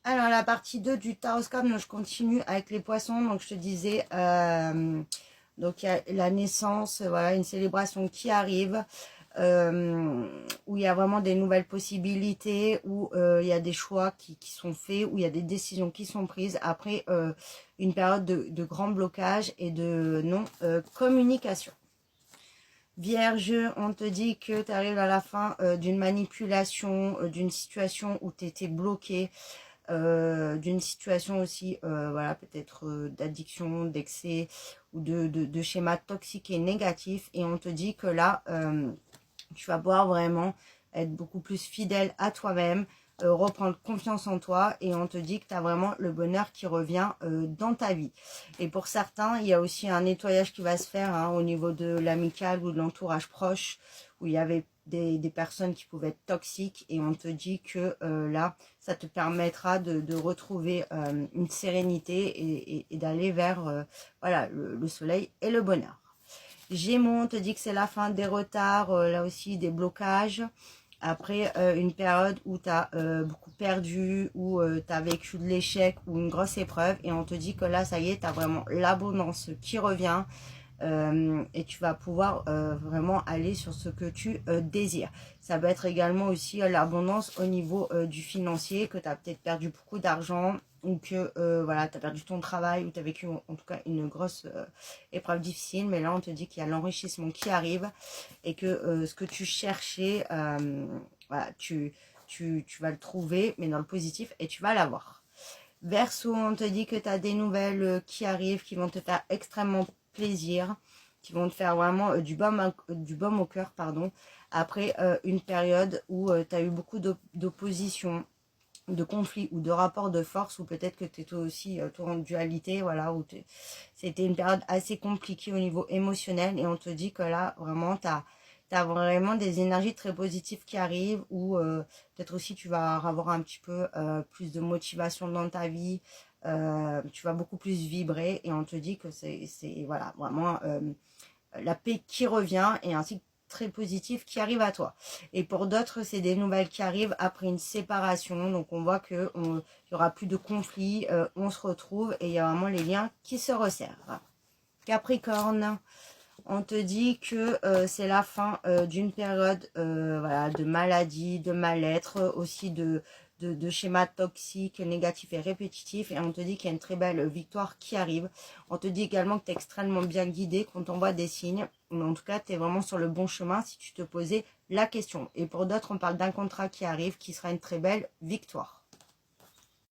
Alors, la partie 2 du Taroscope, donc je continue avec les poissons. Donc, je te disais, donc il y a la naissance, voilà, une célébration qui arrive, où il y a vraiment des nouvelles possibilités, où il y a des choix qui sont faits, où il y a des décisions qui sont prises. Après, une période de grand blocage et de non-communication. Vierge, on te dit que tu arrives à la fin d'une manipulation, d'une situation où tu étais bloqué, d'une situation aussi, voilà, peut-être d'addiction, d'excès ou de schémas toxiques et négatifs. Et on te dit que là, tu vas pouvoir vraiment être beaucoup plus fidèle à toi-même, reprendre confiance en toi, et on te dit que tu as vraiment le bonheur qui revient dans ta vie. Et pour certains, il y a aussi un nettoyage qui va se faire au niveau de l'amical ou de l'entourage proche, où il y avait des personnes qui pouvaient être toxiques, et on te dit que là, ça te permettra de retrouver une sérénité et d'aller vers voilà, le soleil et le bonheur. Gémeaux, on te dit que c'est la fin des retards, là aussi des blocages. Après une période où tu as beaucoup perdu, où tu as vécu de l'échec ou une grosse épreuve, et on te dit que là, ça y est, tu as vraiment l'abondance qui revient. Et tu vas pouvoir vraiment aller sur ce que tu désires. Ça peut être également aussi l'abondance au niveau du financier, que tu as peut-être perdu beaucoup d'argent, ou que voilà, tu as perdu ton travail, ou tu as vécu en tout cas une grosse épreuve difficile, mais là on te dit qu'il y a l'enrichissement qui arrive, et que ce que tu cherchais, voilà, tu vas le trouver, mais dans le positif, et tu vas l'avoir. Verseau, on te dit que tu as des nouvelles qui arrivent, qui vont te faire extrêmement plaisir, qui vont te faire vraiment du baume au cœur, pardon, après une période où tu as eu beaucoup d'opposition, de conflits ou de rapports de force, ou peut-être que tu étais aussi toi en dualité, voilà, où c'était une période assez compliquée au niveau émotionnel, et on te dit que là, vraiment, tu as vraiment des énergies très positives qui arrivent, ou peut-être aussi tu vas avoir un petit peu plus de motivation dans ta vie, tu vas beaucoup plus vibrer, et on te dit que c'est voilà, vraiment la paix qui revient, et ainsi très positif qui arrive à toi. Et pour d'autres, c'est des nouvelles qui arrivent après une séparation. Donc on voit qu'il n'y aura plus de conflits, on se retrouve, et il y a vraiment les liens qui se resserrent. Capricorne, on te dit que c'est la fin d'une période voilà, de maladie, de mal-être, aussi de schémas toxiques, négatifs et répétitifs. Et on te dit qu'il y a une très belle victoire qui arrive. On te dit également que tu es extrêmement bien guidé, qu'on t'envoie des signes. Mais en tout cas, tu es vraiment sur le bon chemin si tu te posais la question. Et pour d'autres, on parle d'un contrat qui arrive, qui sera une très belle victoire.